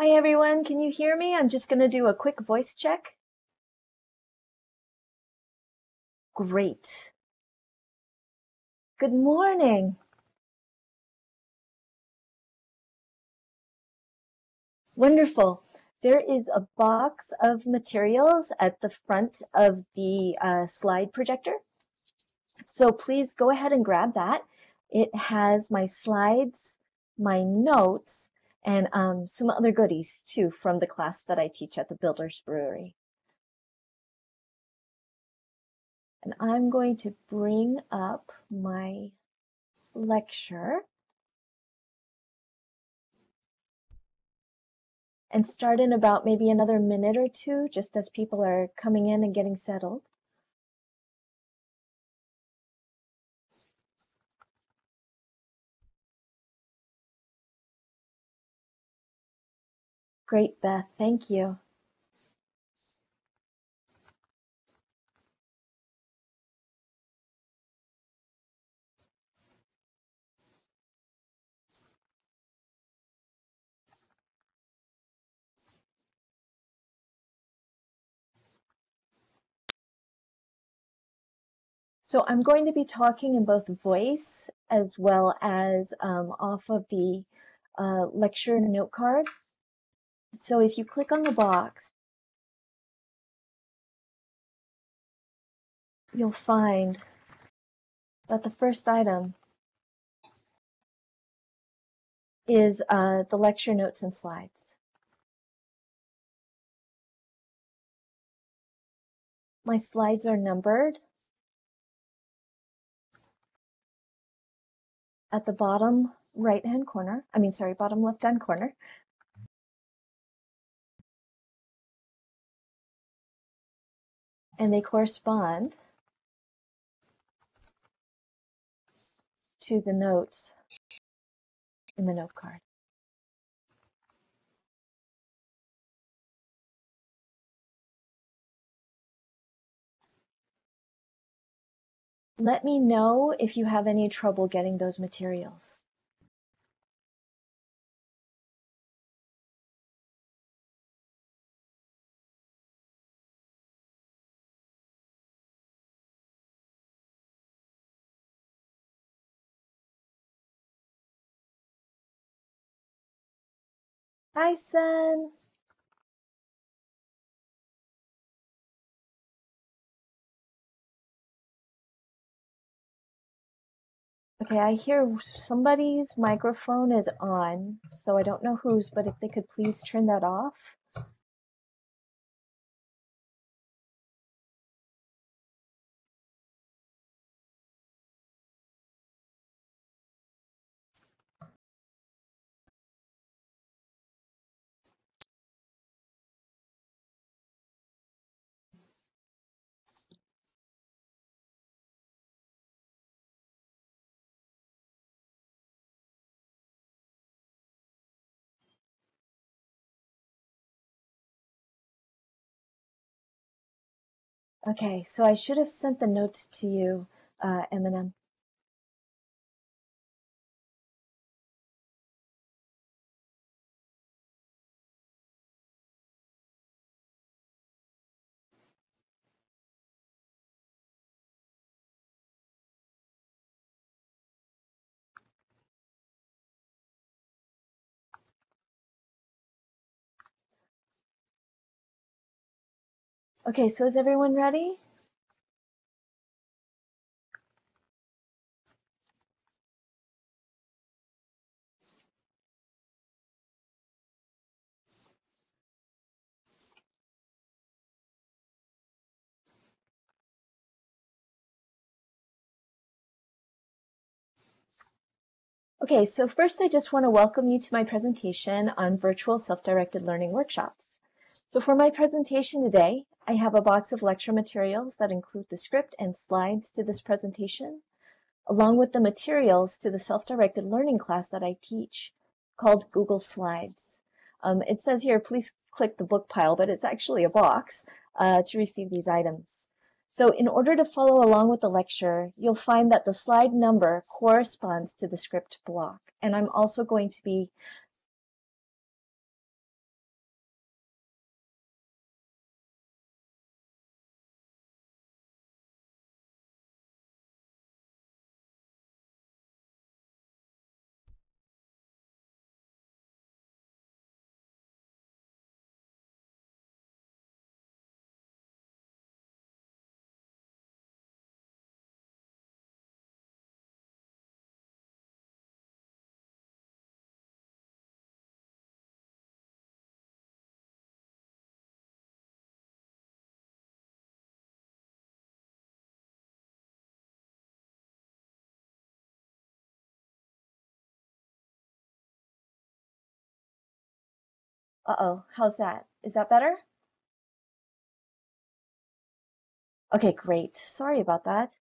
Hi everyone, can you hear me? I'm just going to do a quick voice check. Great. Good morning. Wonderful. There is a box of materials at the front of the slide projector. So please go ahead and grab that. It has my slides, my notes, and some other goodies too from the class that I teach at the Builders Brewery. And I'm going to bring up my lecture and start in about maybe another minute or two, just as people are coming in and getting settled. Great, Beth, thank you. So I'm going to be talking in both voice as well as off of the lecture note card. So if you click on the box, you'll find that the first item is the lecture notes and slides. My slides are numbered at the bottom right-hand corner, bottom left-hand corner. And they correspond to the notes in the note card. Let me know if you have any trouble getting those materials. Hi, Sen. Okay, I hear somebody's microphone is on, so I don't know whose, but if they could please turn that off. Okay, so I should have sent the notes to you, Eminem. Okay, so is everyone ready? Okay, so first I just want to welcome you to my presentation on virtual self-directed learning workshops. So for my presentation today, I have a box of lecture materials that include the script and slides to this presentation, along with the materials to the self-directed learning class that I teach called Google Slides. It says here, please click the book pile, but it's actually a box to receive these items. So in order to follow along with the lecture, you'll find that the slide number corresponds to the script block. And I'm also going to be Uh-oh, how's that? Is that better? Okay, great. Sorry about that.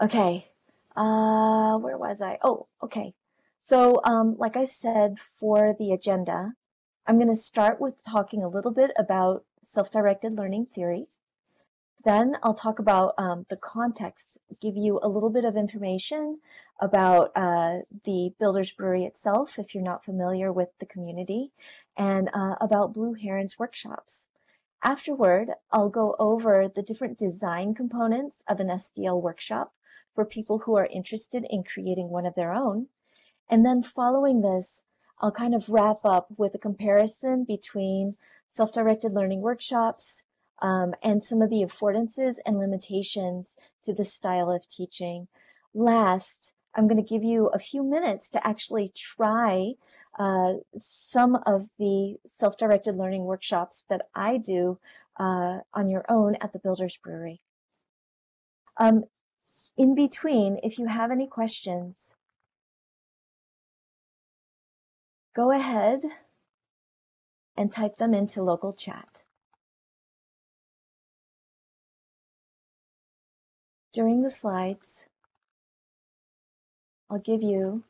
Okay, where was I? Oh, okay. So, like I said, for the agenda, I'm going to start with talking a little bit about self-directed learning theory. Then I'll talk about the context, give you a little bit of information about the Builders Brewery itself, if you're not familiar with the community, and about Blu Heron's workshops. Afterward, I'll go over the different design components of an SDL workshop for people who are interested in creating one of their own. And then following this, I'll kind of wrap up with a comparison between self-directed learning workshops and some of the affordances and limitations to this style of teaching. Last, I'm going to give you a few minutes to actually try some of the self-directed learning workshops that I do on your own at the Builders Brewery. In between, if you have any questions, go ahead and type them into local chat. During the slides, I'll give you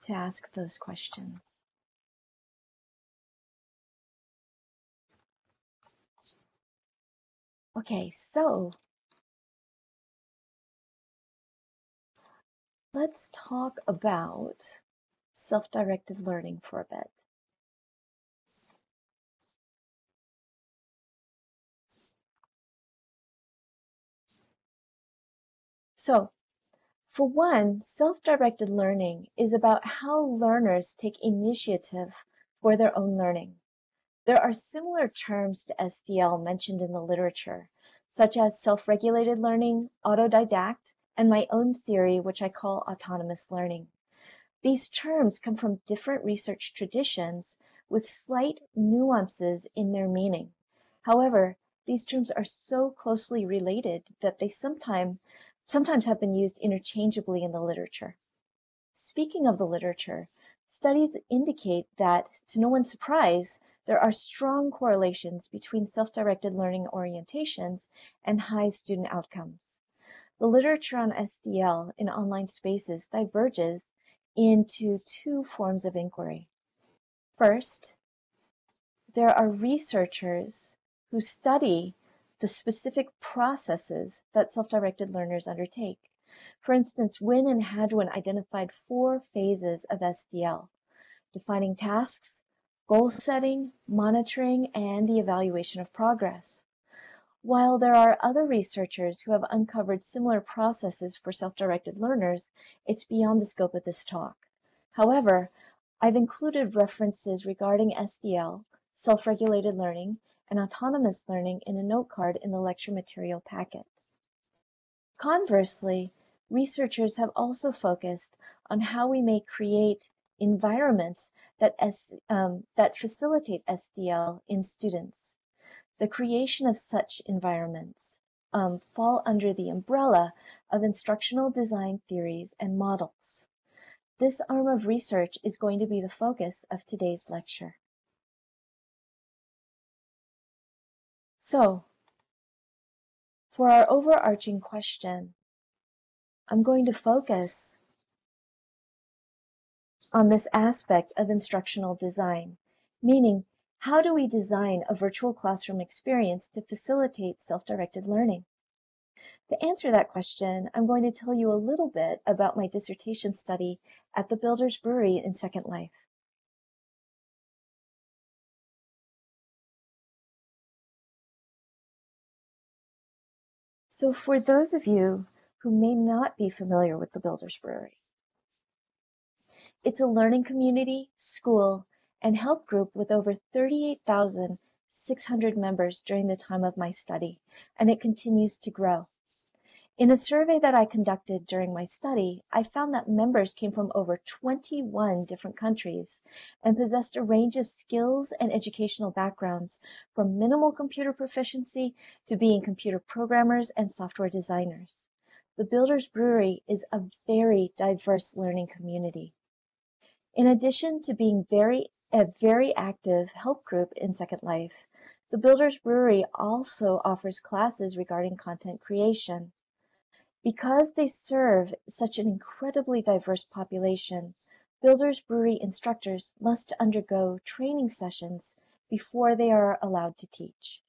to ask those questions. Okay, so let's talk about self-directed learning for a bit. So, for one, self-directed learning is about how learners take initiative for their own learning. There are similar terms to SDL mentioned in the literature, such as self-regulated learning, autodidact, and my own theory, which I call autonomous learning. These terms come from different research traditions with slight nuances in their meaning. However, these terms are so closely related that they sometimes have been used interchangeably in the literature. Speaking of the literature, studies indicate that, to no one's surprise, there are strong correlations between self-directed learning orientations and high student outcomes. The literature on SDL in online spaces diverges into two forms of inquiry. First, there are researchers who study the specific processes that self-directed learners undertake. For instance, Wynn and Hadwin identified 4 phases of SDL: defining tasks, goal setting, monitoring, and the evaluation of progress. While there are other researchers who have uncovered similar processes for self-directed learners, it's beyond the scope of this talk. However, I've included references regarding SDL, self-regulated learning, and autonomous learning in a note card in the lecture material packet. Conversely, researchers have also focused on how we may create environments that facilitate SDL in students. The creation of such environments fall under the umbrella of instructional design theories and models. This arm of research is going to be the focus of today's lecture. So, for our overarching question, I'm going to focus on this aspect of instructional design, meaning how do we design a virtual classroom experience to facilitate self-directed learning? To answer that question, I'm going to tell you a little bit about my dissertation study at the Builders Brewery in Second Life. So for those of you who may not be familiar with the Builders Brewery, it's a learning community, school, and help group with over 38,600 members during the time of my study, and it continues to grow. In a survey that I conducted during my study, I found that members came from over 21 different countries and possessed a range of skills and educational backgrounds, from minimal computer proficiency to being computer programmers and software designers. The Builders Brewery is a very diverse learning community. In addition to being a very active help group in Second Life, the Builders Brewery also offers classes regarding content creation. Because they serve such an incredibly diverse population, Builders Brewery instructors must undergo training sessions before they are allowed to teach.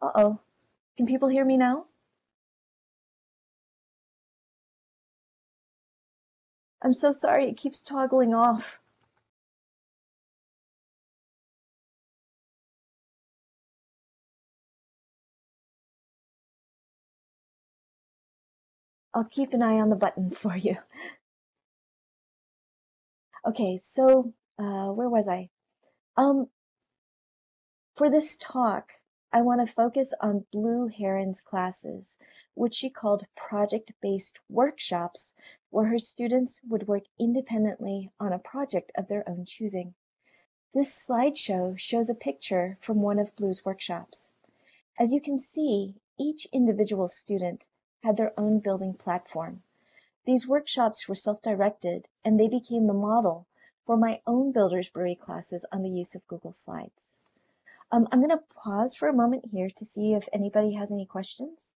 Uh-oh, can people hear me now? I'm so sorry, it keeps toggling off. I'll keep an eye on the button for you. Okay, so where was I? For this talk, I want to focus on Blu Heron's classes, which she called project-based workshops, where her students would work independently on a project of their own choosing. This slideshow shows a picture from one of Blu's workshops. As you can see, each individual student had their own building platform. These workshops were self-directed, and they became the model for my own Builders Brewery classes on the use of Google Slides. I'm going to pause for a moment here to see if anybody has any questions.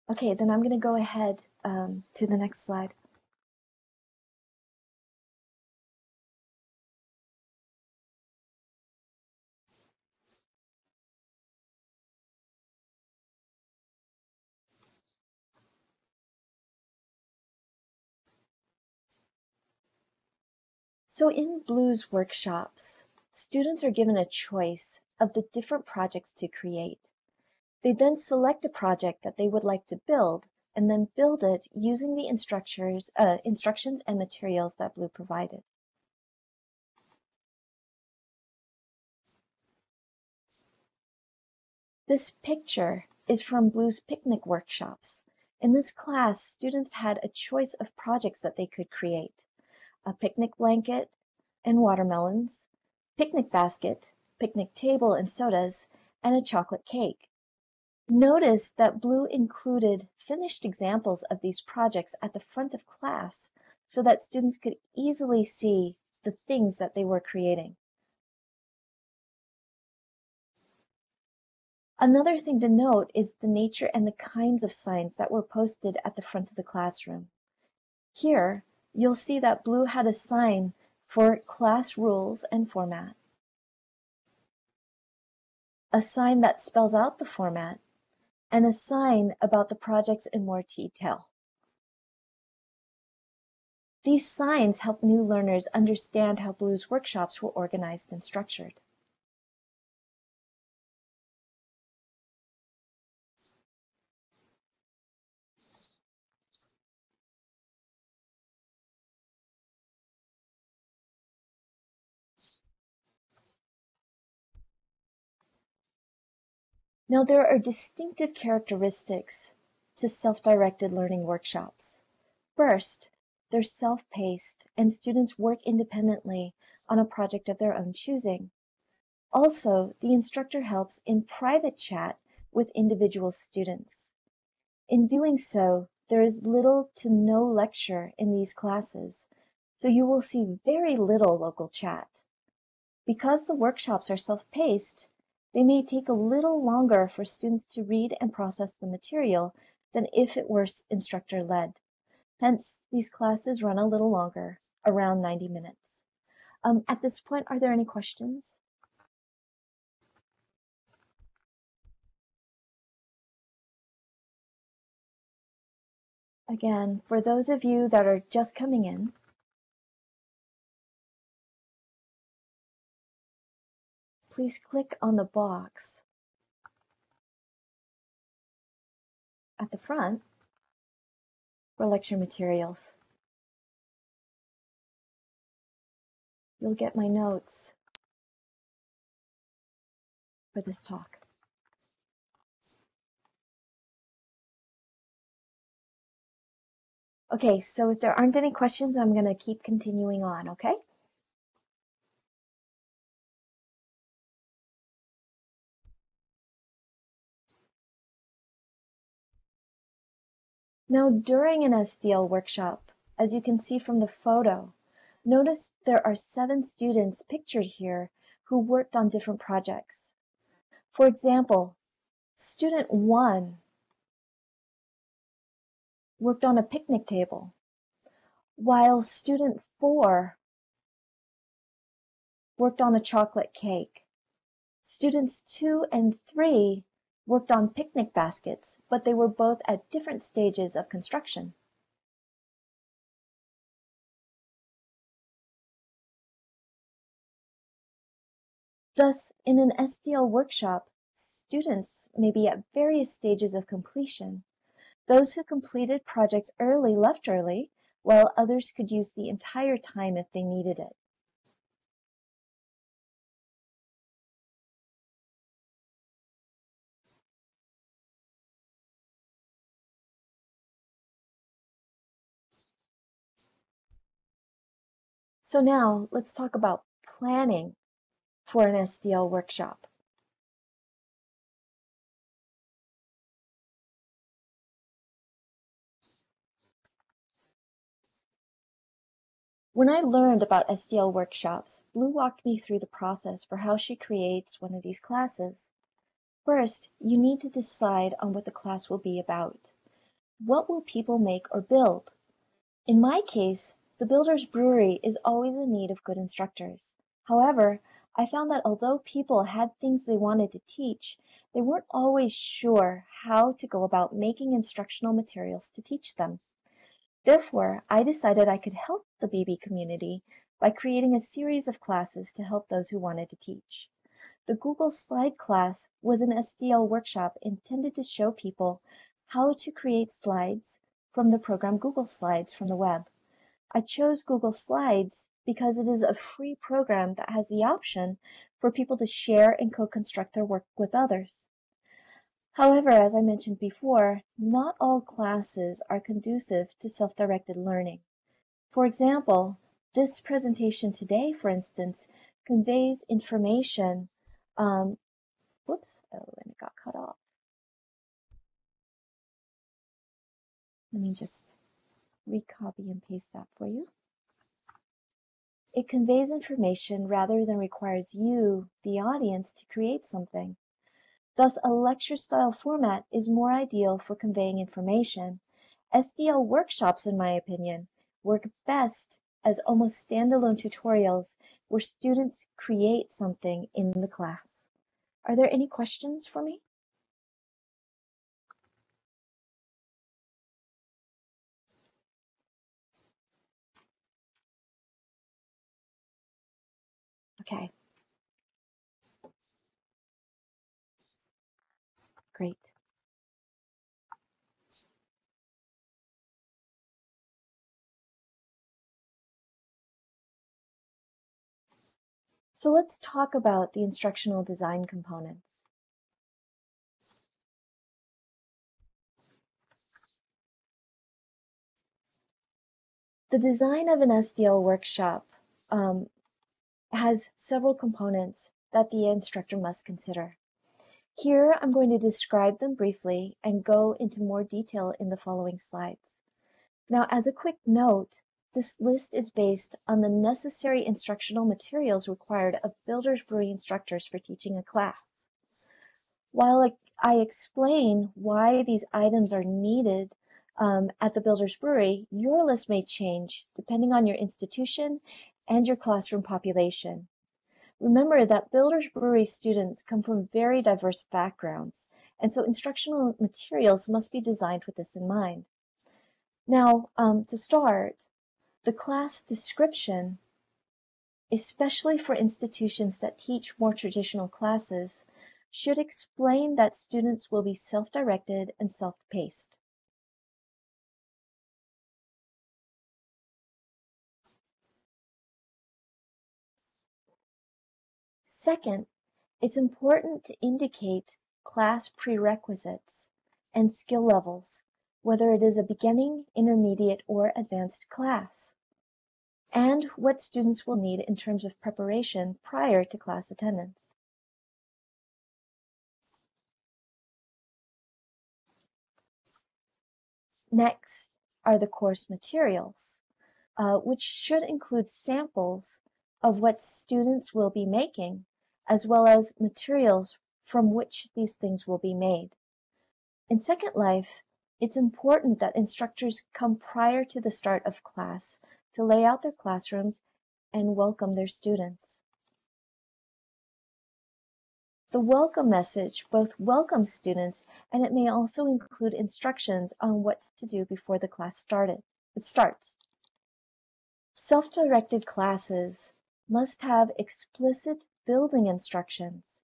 Okay, then I'm going to go ahead to the next slide. So in Blu's workshops, students are given a choice of the different projects to create. They then select a project that they would like to build and then build it using the instructions and materials that Blu provided. This picture is from Blu's picnic workshops. In this class, students had a choice of projects that they could create: a picnic blanket and watermelons, picnic basket, picnic table and sodas, and a chocolate cake. Notice that Blu included finished examples of these projects at the front of class so that students could easily see the things that they were creating. Another thing to note is the nature and the kinds of signs that were posted at the front of the classroom. Here, you'll see that Blu had a sign for class rules and format, a sign that spells out the format, and a sign about the projects in more detail. These signs help new learners understand how Blu's workshops were organized and structured. Now, there are distinctive characteristics to self-directed learning workshops. First, they're self-paced and students work independently on a project of their own choosing. Also, the instructor helps in private chat with individual students. In doing so, there is little to no lecture in these classes, so you will see very little local chat. Because the workshops are self-paced, they may take a little longer for students to read and process the material than if it were instructor-led. Hence, these classes run a little longer, around 90 minutes. At this point, are there any questions? Again, for those of you that are just coming in, please click on the box at the front for lecture materials. You'll get my notes for this talk. Okay, so if there aren't any questions, I'm going to keep continuing on, okay? Now, during an SDL workshop, as you can see from the photo, notice there are 7 students pictured here who worked on different projects. For example, student 1 worked on a picnic table, while student 4 worked on a chocolate cake. Students 2 and 3 worked on picnic baskets, but they were both at different stages of construction. Thus, in an SDL workshop, students may be at various stages of completion. Those who completed projects early left early, while others could use the entire time if they needed it. So now let's talk about planning for an SDL workshop. When I learned about SDL workshops, Blue walked me through the process for how she creates one of these classes. First, you need to decide on what the class will be about. What will people make or build? In my case, the Builders Brewery is always in need of good instructors. However, I found that although people had things they wanted to teach, they weren't always sure how to go about making instructional materials to teach them. Therefore, I decided I could help the BB community by creating a series of classes to help those who wanted to teach. The Google Slide class was an SDL workshop intended to show people how to create slides from the program Google Slides from the web. I chose Google Slides because it is a free program that has the option for people to share and co-construct their work with others. However, as I mentioned before, not all classes are conducive to self-directed learning. For example, this presentation today, for instance, conveys information. Whoops, oh, and it got cut off. Let me just recopy and paste that for you. It conveys information rather than requires you, the audience, to create something. Thus, a lecture-style format is more ideal for conveying information. SDL workshops, in my opinion, work best as almost standalone tutorials where students create something in the class. Are there any questions for me? Okay. Great. So let's talk about the instructional design components. The design of an SDL workshop has several components that the instructor must consider. Here, I'm going to describe them briefly and go into more detail in the following slides. Now, as a quick note, this list is based on the necessary instructional materials required of Builders Brewery instructors for teaching a class. While I explain why these items are needed at the Builders Brewery, your list may change depending on your institution and your classroom population. Remember that Builders Brewery students come from very diverse backgrounds, and so instructional materials must be designed with this in mind. Now, to start, the class description, especially for institutions that teach more traditional classes, should explain that students will be self-directed and self-paced. Second, it's important to indicate class prerequisites and skill levels, whether it is a beginning, intermediate, or advanced class, and what students will need in terms of preparation prior to class attendance. Next are the course materials, which should include samples of what students will be making, as well as materials from which these things will be made. In Second Life, it's important that instructors come prior to the start of class to lay out their classrooms and welcome their students. The welcome message both welcomes students, and it may also include instructions on what to do before the class starts. Self-directed classes must have explicit building instructions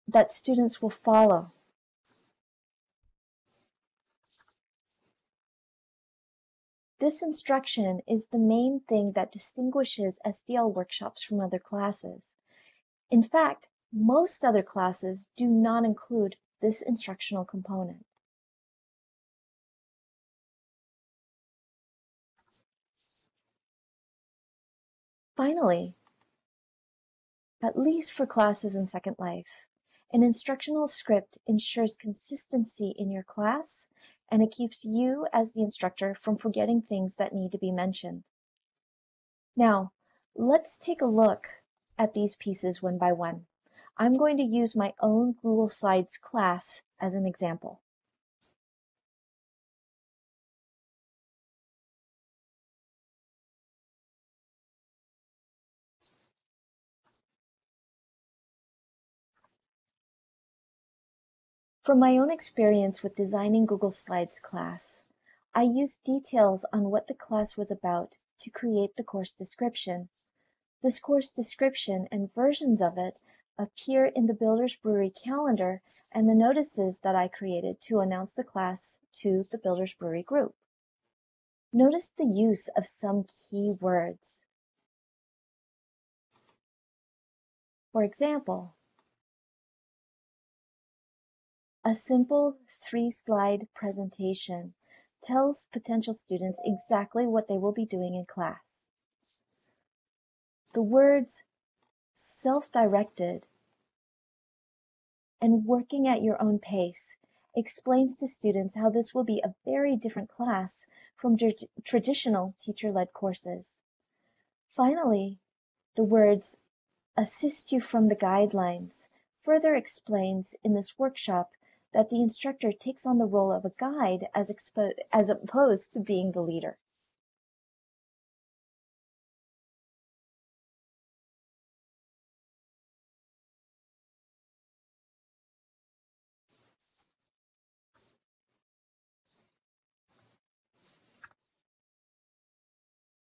that students will follow. This instruction is the main thing that distinguishes SDL workshops from other classes. In fact, most other classes do not include this instructional component. Finally, at least for classes in Second Life, an instructional script ensures consistency in your class, and it keeps you as the instructor from forgetting things that need to be mentioned. Now, let's take a look at these pieces one by one. I'm going to use my own Google Slides class as an example. From my own experience with designing Google Slides class, I used details on what the class was about to create the course description. This course description and versions of it appear in the Builders Brewery calendar and the notices that I created to announce the class to the Builders Brewery group. Notice the use of some key words. For example, a simple 3-slide presentation tells potential students exactly what they will be doing in class. The words self-directed and working at your own pace explains to students how this will be a very different class from traditional teacher-led courses. Finally, the words assist you from the guidelines further explains in this workshop that the instructor takes on the role of a guide as opposed to being the leader.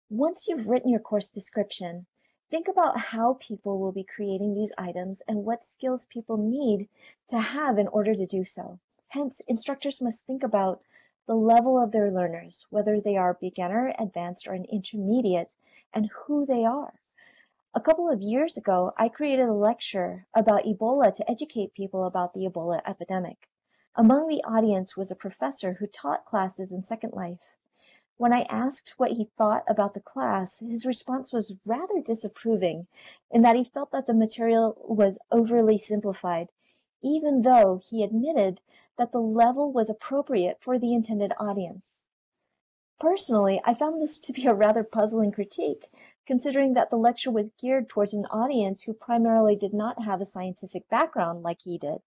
Once you've written your course description, think about how people will be creating these items and what skills people need to have in order to do so. Hence, instructors must think about the level of their learners, whether they are beginner, advanced, or an intermediate, and who they are. A couple of years ago, I created a lecture about Ebola to educate people about the Ebola epidemic. Among the audience was a professor who taught classes in Second Life. When I asked what he thought about the class, his response was rather disapproving in that he felt that the material was overly simplified, even though he admitted that the level was appropriate for the intended audience. Personally, I found this to be a rather puzzling critique considering that the lecture was geared towards an audience who primarily did not have a scientific background like he did.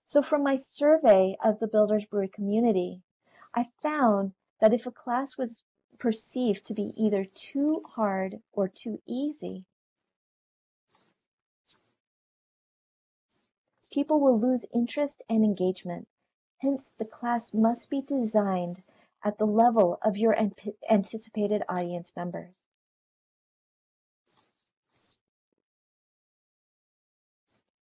So from my survey of the Builders Brewery community, I found that if a class was perceived to be either too hard or too easy, people will lose interest and engagement. Hence, the class must be designed at the level of your anticipated audience members.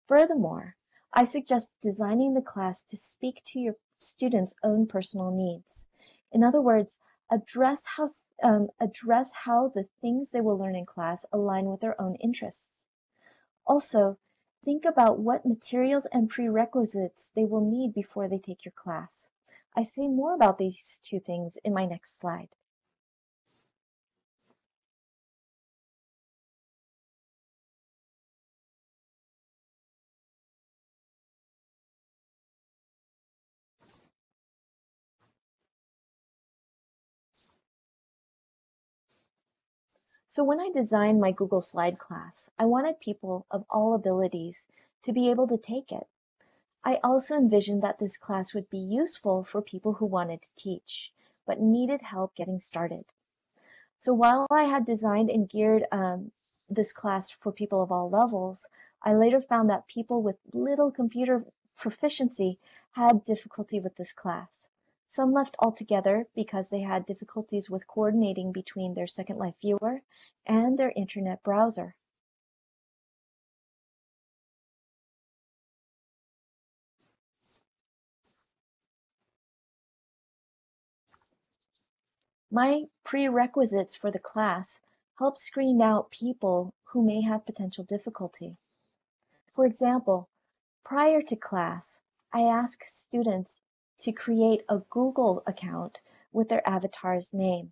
Furthermore, I suggest designing the class to speak to your students' own personal needs. In other words, address how the things they will learn in class align with their own interests. Also, think about what materials and prerequisites they will need before they take your class. I say more about these two things in my next slide. So when I designed my Google Slide class, I wanted people of all abilities to be able to take it. I also envisioned that this class would be useful for people who wanted to teach, but needed help getting started. So while I had designed and geared this class for people of all levels, I later found that people with little computer proficiency had difficulty with this class. Some left altogether because they had difficulties with coordinating between their Second Life viewer and their internet browser. My prerequisites for the class help screen out people who may have potential difficulty. For example, prior to class, I ask students to create a Google account with their avatar's name.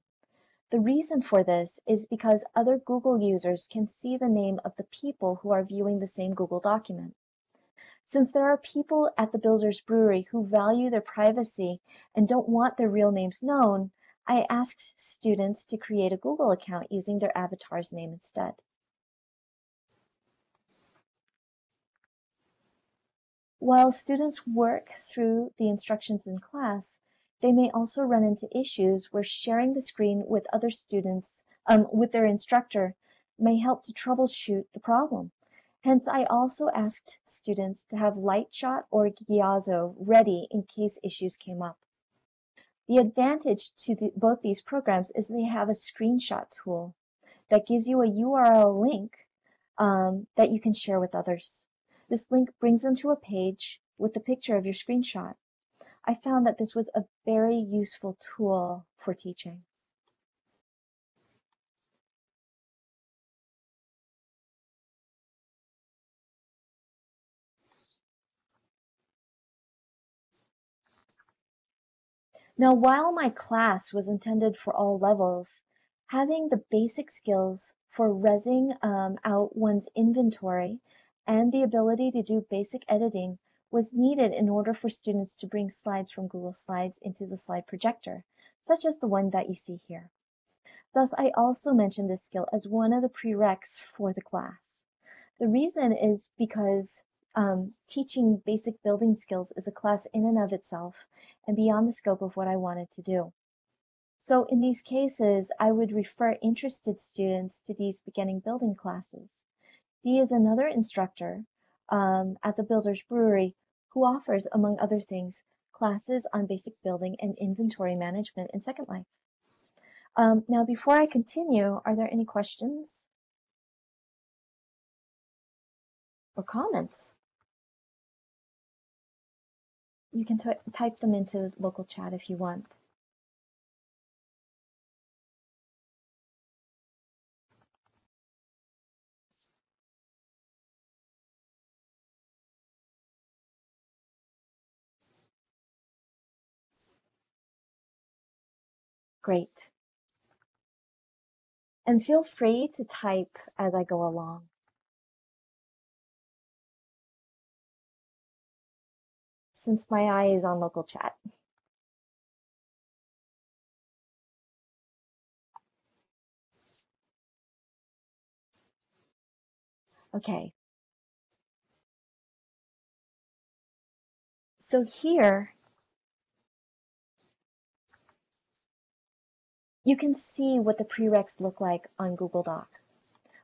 The reason for this is because other Google users can see the name of the people who are viewing the same Google document. Since there are people at the Builders Brewery who value their privacy and don't want their real names known, I asked students to create a Google account using their avatar's name instead. While students work through the instructions in class, they may also run into issues where sharing the screen with other students, with their instructor, may help to troubleshoot the problem. Hence, I also asked students to have Lightshot or Gyazo ready in case issues came up. The advantage to both these programs is they have a screenshot tool that gives you a URL link that you can share with others. This link brings them to a page with the picture of your screenshot. I found that this was a very useful tool for teaching. Now, while my class was intended for all levels, having the basic skills for resing out one's inventory and the ability to do basic editing was needed in order for students to bring slides from Google Slides into the slide projector, such as the one that you see here. Thus, I also mentioned this skill as one of the prereqs for the class. The reason is because teaching basic building skills is a class in and of itself and beyond the scope of what I wanted to do. So in these cases, I would refer interested students to Dee's beginning building classes. Dee is another instructor at the Builders Brewery who offers, among other things, classes on basic building and inventory management in Second Life. Now, before I continue, are there any questions or comments? You can type them into local chat if you want. Great. And feel free to type as I go along. Since my eye is on local chat. Okay. So here, you can see what the prereqs look like on Google Doc.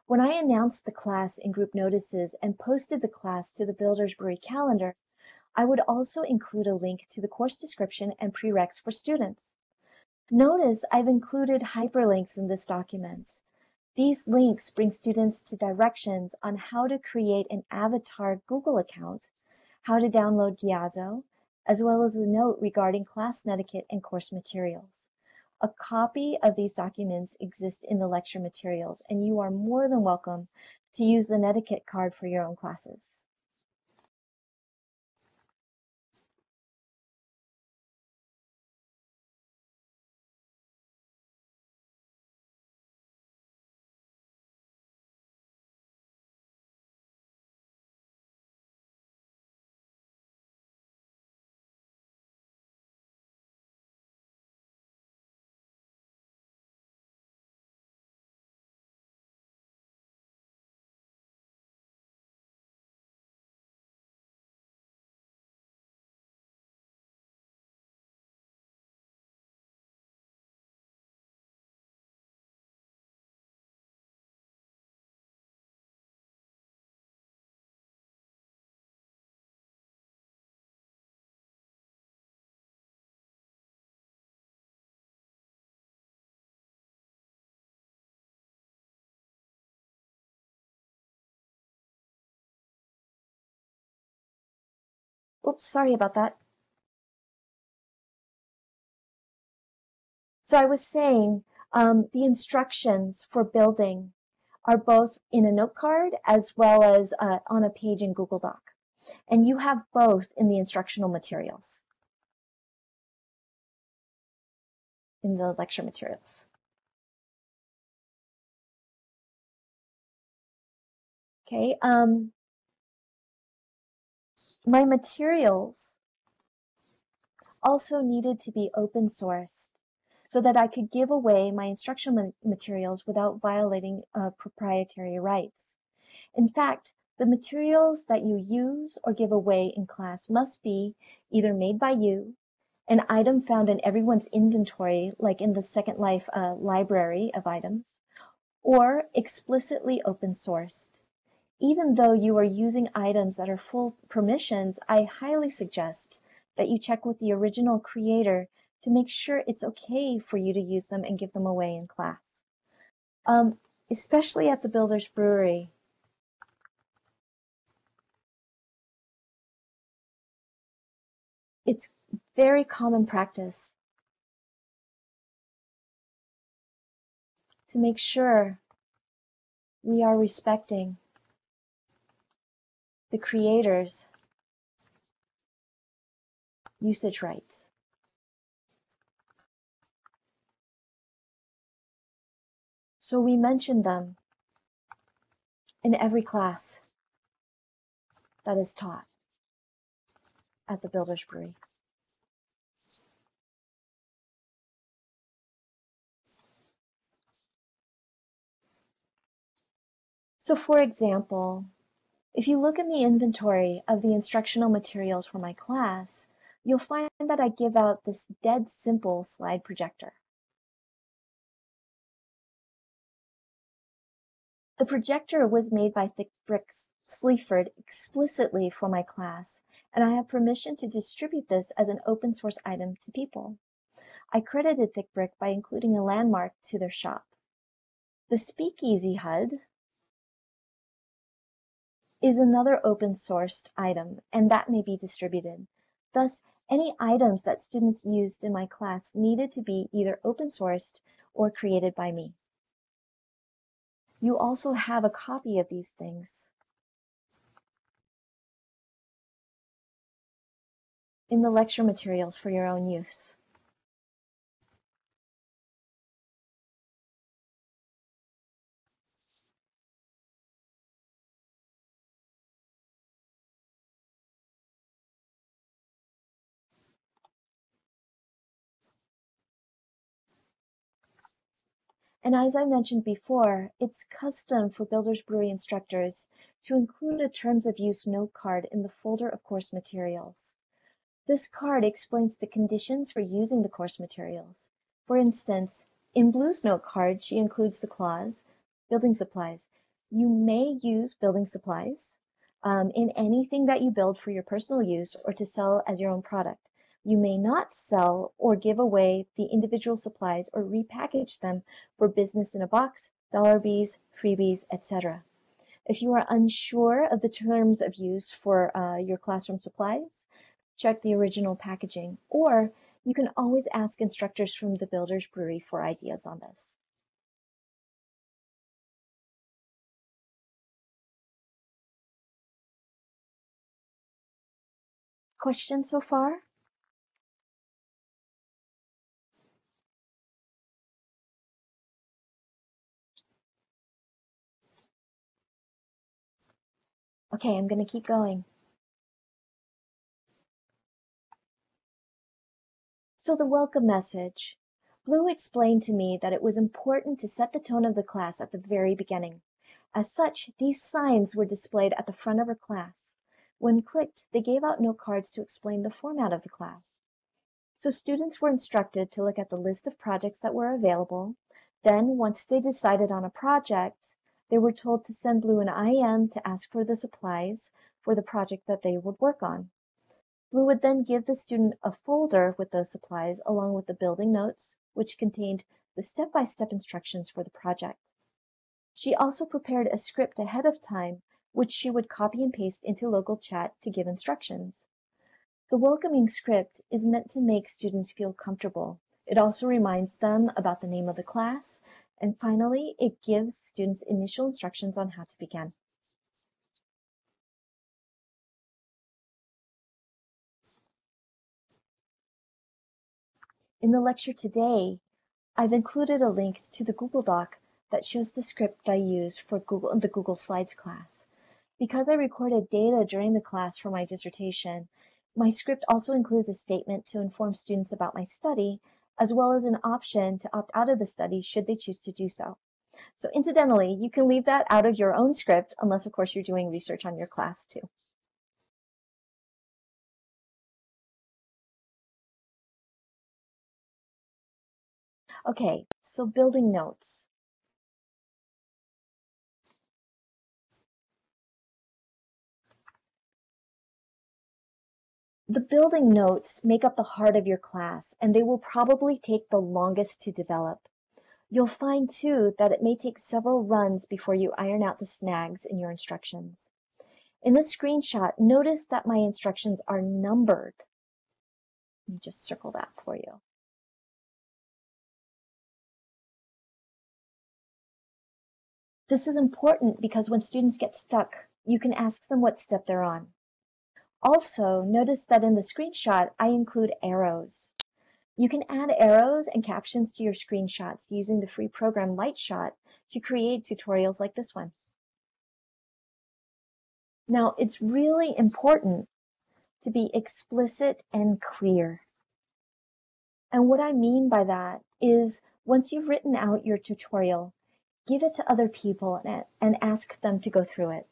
When I announced the class in group notices and posted the class to the Builders Brewery calendar, I would also include a link to the course description and prereqs for students. Notice I've included hyperlinks in this document. These links bring students to directions on how to create an avatar Google account, how to download Gyazo, as well as a note regarding class etiquette and course materials. A copy of these documents exists in the lecture materials, and you are more than welcome to use the etiquette card for your own classes. Oops, sorry about that. So I was saying the instructions for building are both in a note card as well as on a page in Google Doc. And you have both in the instructional materials, in the lecture materials. Okay, my materials also needed to be open sourced so that I could give away my instructional materials without violating proprietary rights. In fact, the materials that you use or give away in class must be either made by you, an item found in everyone's inventory, like in the Second Life library of items, or explicitly open sourced. Even though you are using items that are full permissions, I highly suggest that you check with the original creator to make sure it's okay for you to use them and give them away in class. Especially at the Builders Brewery. It's very common practice to make sure we are respecting the creator's usage rights. So we mention them in every class that is taught at the Builders Brewery. So for example, if you look in the inventory of the instructional materials for my class, you'll find that I give out this dead simple slide projector. The projector was made by ThickBrick Sleaford explicitly for my class, and I have permission to distribute this as an open source item to people. I credited ThickBrick by including a landmark to their shop. The Speakeasy HUD is another open sourced item, and that may be distributed. Thus, any items that students used in my class needed to be either open sourced or created by me. You also have a copy of these things in the lecture materials for your own use. And as I mentioned before, it's custom for Builders Brewery instructors to include a Terms of Use note card in the folder of course materials. This card explains the conditions for using the course materials. For instance, in Blue's note card, she includes the clause, building supplies. You may use building supplies in anything that you build for your personal use or to sell as your own product. You may not sell or give away the individual supplies or repackage them for business in a box, dollar bees, freebies, etc. If you are unsure of the terms of use for your classroom supplies, check the original packaging, or you can always ask instructors from the Builders Brewery for ideas on this. Questions so far? Okay, I'm going to keep going. So the welcome message. Blue explained to me that it was important to set the tone of the class at the very beginning. As such, these signs were displayed at the front of her class. When clicked, they gave out note cards to explain the format of the class. So students were instructed to look at the list of projects that were available. Then, once they decided on a project, they were told to send Blue an IM to ask for the supplies for the project that they would work on. Blue would then give the student a folder with those supplies along with the building notes, which contained the step-by-step instructions for the project. She also prepared a script ahead of time, which she would copy and paste into local chat to give instructions. The welcoming script is meant to make students feel comfortable. It also reminds them about the name of the class, and finally, it gives students initial instructions on how to begin. In the lecture today, I've included a link to the Google Doc that shows the script I used for the Google Slides class. Because I recorded data during the class for my dissertation, my script also includes a statement to inform students about my study, as well as an option to opt out of the study should they choose to do so. So incidentally, you can leave that out of your own script, unless of course you're doing research on your class too. Okay, so building notes. The building notes make up the heart of your class, and they will probably take the longest to develop. You'll find, too, that it may take several runs before you iron out the snags in your instructions. In this screenshot, notice that my instructions are numbered. Let me just circle that for you. This is important because when students get stuck, you can ask them what step they're on. Also, notice that in the screenshot, I include arrows. You can add arrows and captions to your screenshots using the free program Lightshot to create tutorials like this one. Now, it's really important to be explicit and clear. And what I mean by that is once you've written out your tutorial, give it to other people and ask them to go through it.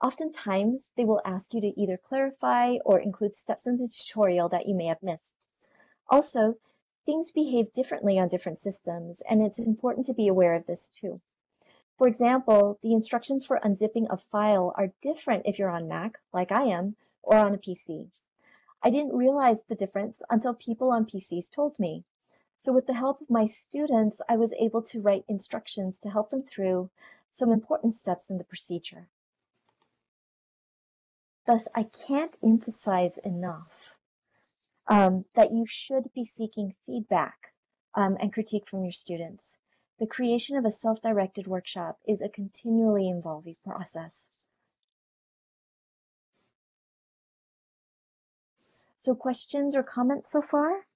Oftentimes, they will ask you to either clarify or include steps in the tutorial that you may have missed. Also, things behave differently on different systems, and it's important to be aware of this too. For example, the instructions for unzipping a file are different if you're on Mac, like I am, or on a PC. I didn't realize the difference until people on PCs told me. So with the help of my students, I was able to write instructions to help them through some important steps in the procedure. Thus, I can't emphasize enough that you should be seeking feedback and critique from your students. The creation of a self-directed workshop is a continually evolving process. So questions or comments so far?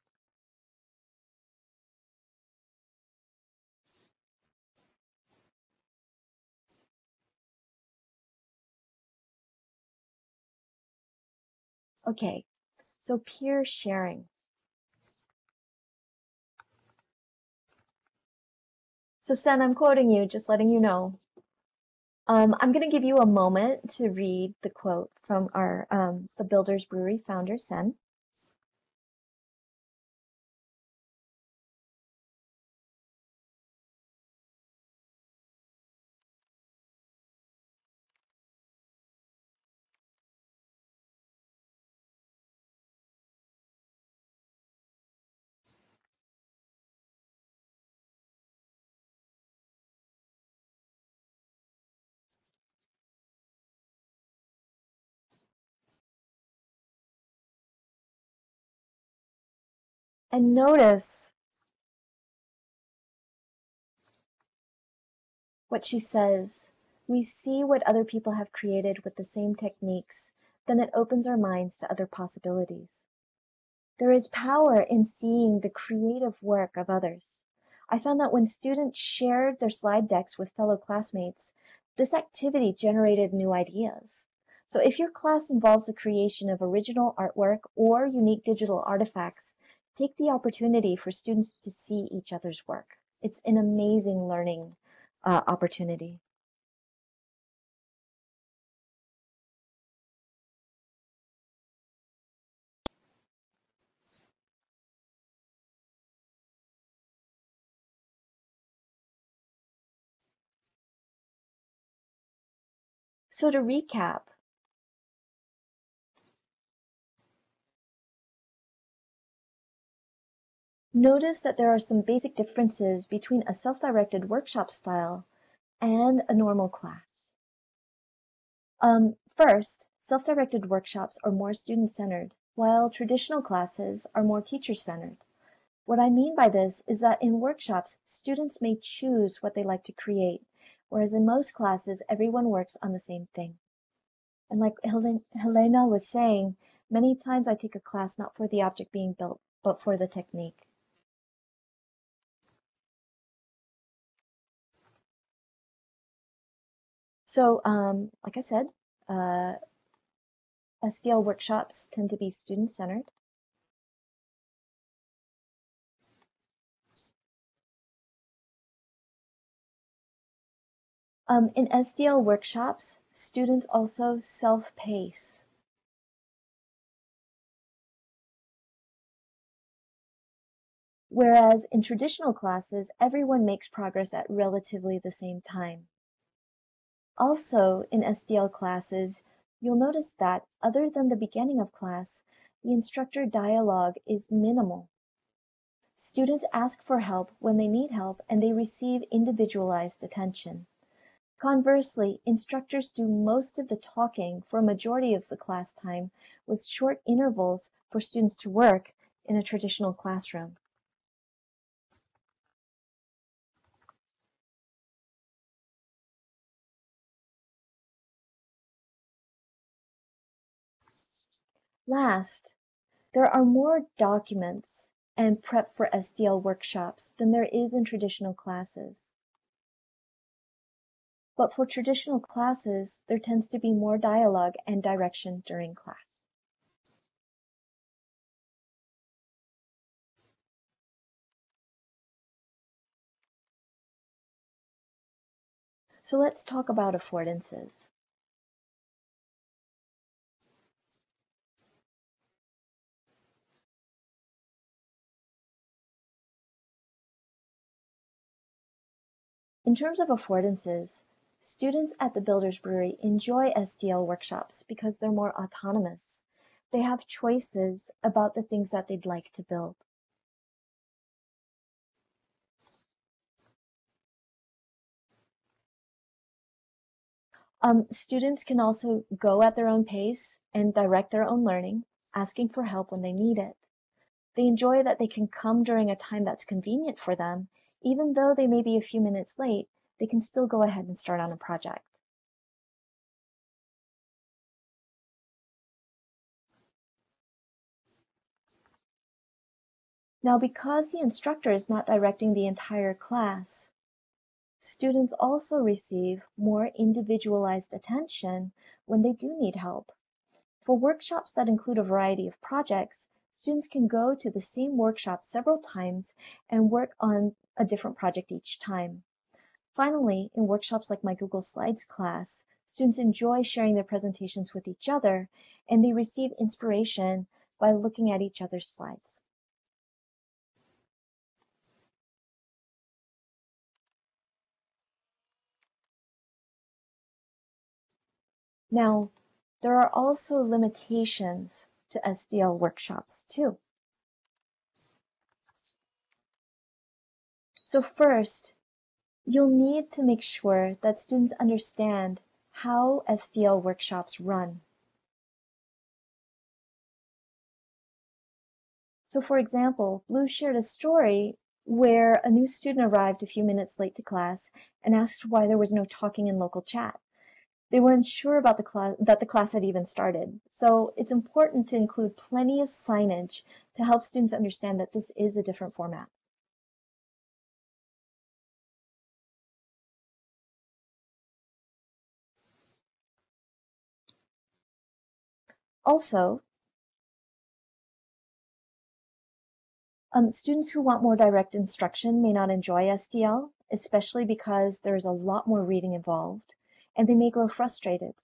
Okay, so peer sharing. So Sen, I'm quoting you, just letting you know. I'm going to give you a moment to read the quote from our the Builders Brewery founder, Sen. And notice what she says. We see what other people have created with the same techniques, then it opens our minds to other possibilities. There is power in seeing the creative work of others. I found that when students shared their slide decks with fellow classmates, this activity generated new ideas. So if your class involves the creation of original artwork or unique digital artifacts, take the opportunity for students to see each other's work. It's an amazing learning opportunity. So to recap, notice that there are some basic differences between a self-directed workshop style and a normal class. First, self-directed workshops are more student-centered, while traditional classes are more teacher-centered. What I mean by this is that in workshops, students may choose what they like to create, whereas in most classes, everyone works on the same thing. And like Helena was saying, many times I take a class not for the object being built, but for the technique. So, like I said, SDL workshops tend to be student-centered. In SDL workshops, students also self-pace. Whereas in traditional classes, everyone makes progress at relatively the same time. Also, in SDL classes, you'll notice that, other than the beginning of class, the instructor dialogue is minimal. Students ask for help when they need help, and they receive individualized attention. Conversely, instructors do most of the talking for a majority of the class time, with short intervals for students to work in a traditional classroom. Last, there are more documents and prep for SDL workshops than there is in traditional classes. But for traditional classes, there tends to be more dialogue and direction during class. So let's talk about affordances. In terms of affordances, students at the Builders Brewery enjoy SDL workshops because they're more autonomous. They have choices about the things that they'd like to build. Students can also go at their own pace and direct their own learning, asking for help when they need it. They enjoy that they can come during a time that's convenient for them. Even though they may be a few minutes late, they can still go ahead and start on a project. Now, because the instructor is not directing the entire class, students also receive more individualized attention when they do need help. For workshops that include a variety of projects, students can go to the same workshop several times and work on a different project each time. Finally, in workshops like my Google Slides class, students enjoy sharing their presentations with each other, and they receive inspiration by looking at each other's slides. Now, there are also limitations to SDL workshops too. So first, you'll need to make sure that students understand how SDL workshops run. So for example, Blu shared a story where a new student arrived a few minutes late to class and asked why there was no talking in local chat. They weren't sure about that the class had even started. So it's important to include plenty of signage to help students understand that this is a different format. Also, students who want more direct instruction may not enjoy SDL, especially because there's a lot more reading involved, and they may grow frustrated.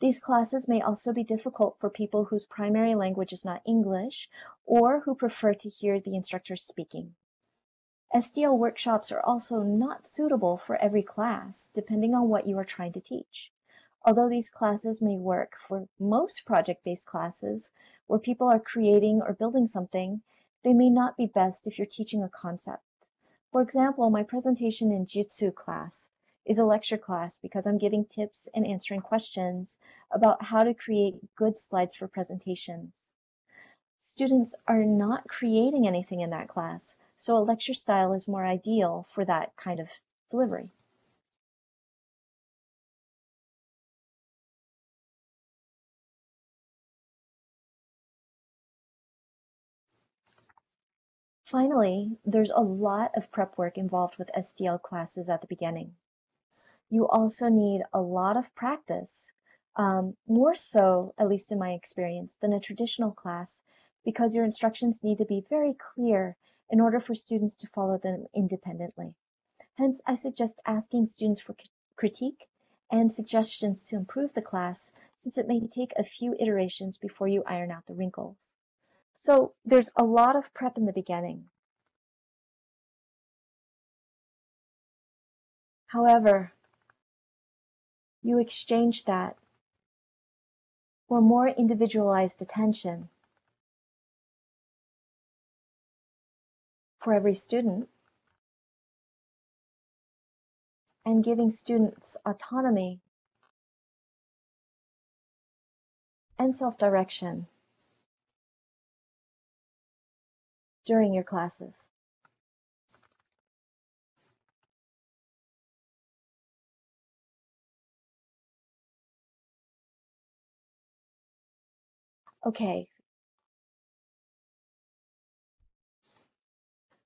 These classes may also be difficult for people whose primary language is not English or who prefer to hear the instructors speaking. SDL workshops are also not suitable for every class, depending on what you are trying to teach. Although these classes may work for most project-based classes where people are creating or building something, they may not be best if you're teaching a concept. For example, my presentation in Jitsu class is a lecture class because I'm giving tips and answering questions about how to create good slides for presentations. Students are not creating anything in that class, so a lecture style is more ideal for that kind of delivery. Finally, there's a lot of prep work involved with SDL classes at the beginning. You also need a lot of practice, more so, at least in my experience, than a traditional class, because your instructions need to be very clear in order for students to follow them independently. Hence, I suggest asking students for critique and suggestions to improve the class, since it may take a few iterations before you iron out the wrinkles. So there's a lot of prep in the beginning. However, you exchange that for more individualized attention for every student and giving students autonomy and self-direction during your classes. Okay.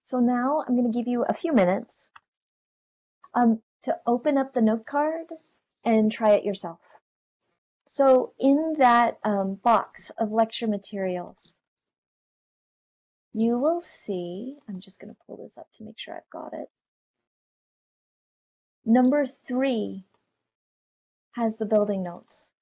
So now I'm going to give you a few minutes to open up the note card and try it yourself. So in that box of lecture materials, you will see, I'm just going to pull this up to make sure I've got it. Number 3 has the building notes.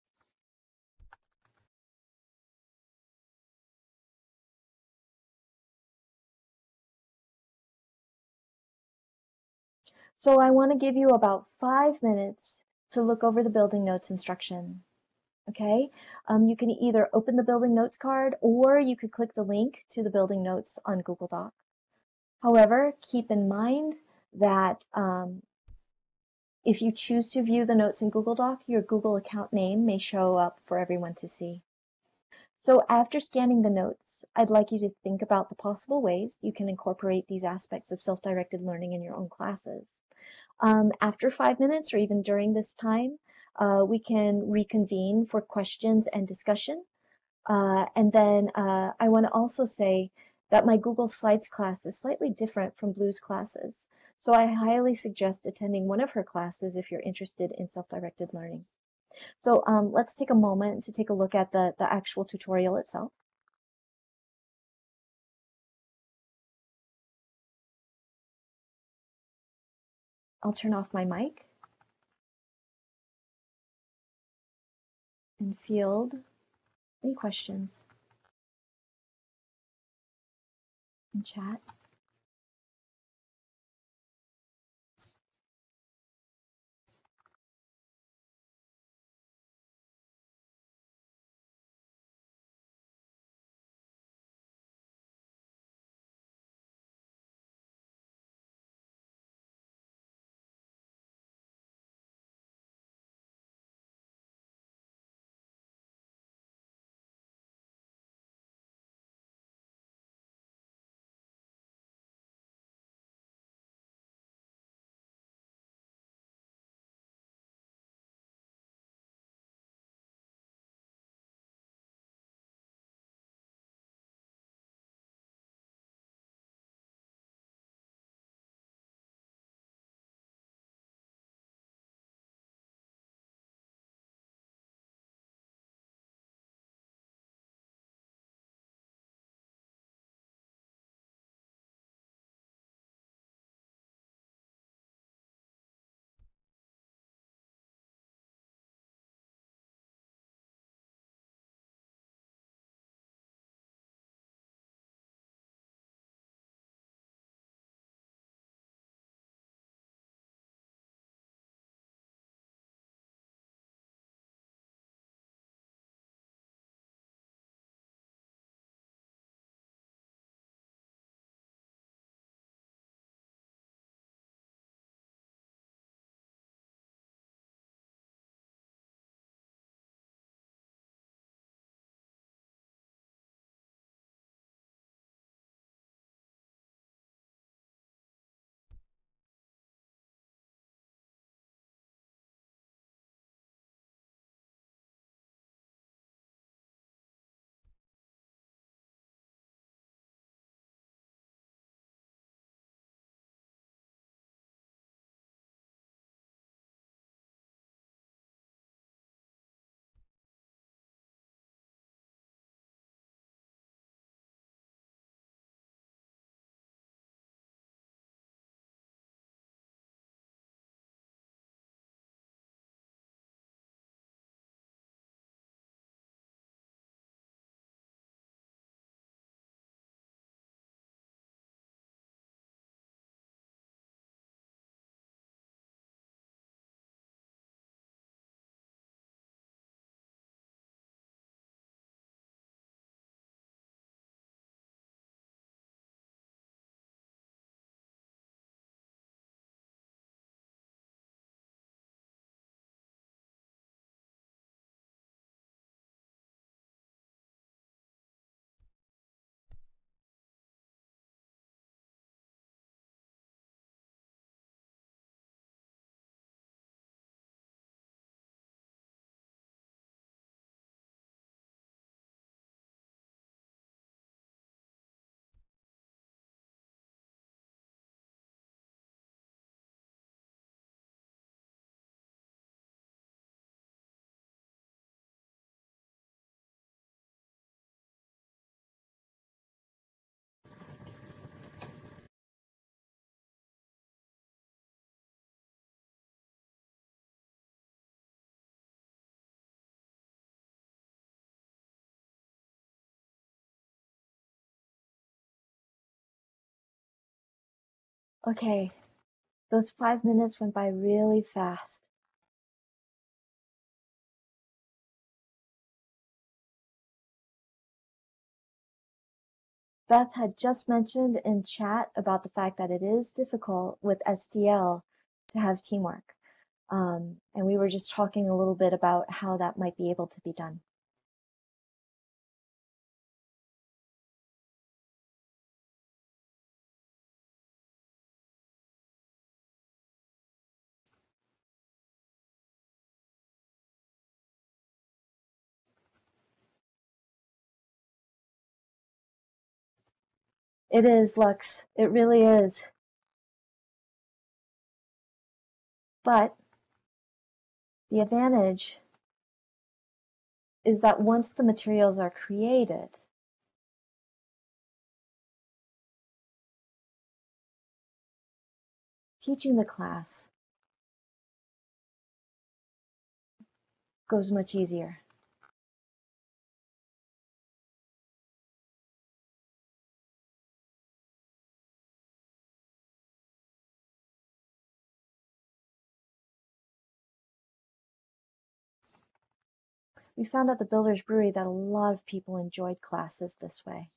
So I want to give you about 5 minutes to look over the building notes instruction. Okay, you can either open the building notes card or you could click the link to the building notes on Google Doc. However, keep in mind that if you choose to view the notes in Google Doc, your Google account name may show up for everyone to see. So after scanning the notes, I'd like you to think about the possible ways you can incorporate these aspects of self-directed learning in your own classes. After 5 minutes or even during this time, we can reconvene for questions and discussion. And then I want to also say that my Google Slides class is slightly different from Blu's classes. So I highly suggest attending one of her classes if you're interested in self-directed learning. So let's take a moment to take a look at the actual tutorial itself. I'll turn off my mic and field any questions in chat. Okay, those 5 minutes went by really fast. Beth had just mentioned in chat about the fact that it is difficult with SDL to have teamwork. And we were just talking a little bit about how that might be able to be done. It is, Lux. It really is. But the advantage is that once the materials are created, teaching the class goes much easier. We found at the Builders Brewery that a lot of people enjoyed classes this way.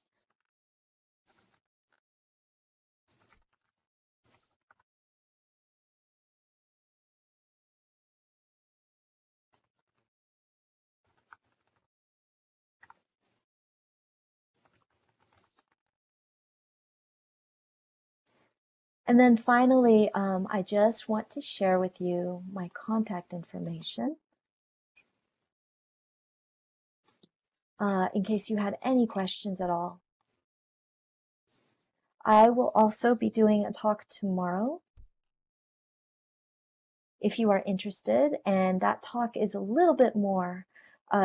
And then finally, I just want to share with you my contact information in case you had any questions at all. I will also be doing a talk tomorrow if you are interested, and that talk is a little bit more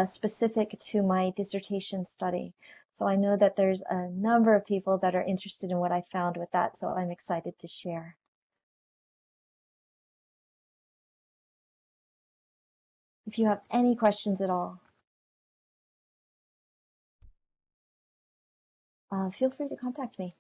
specific to my dissertation study. So I know that there's a number of people that are interested in what I found with that, so I'm excited to share. If you have any questions at all, feel free to contact me.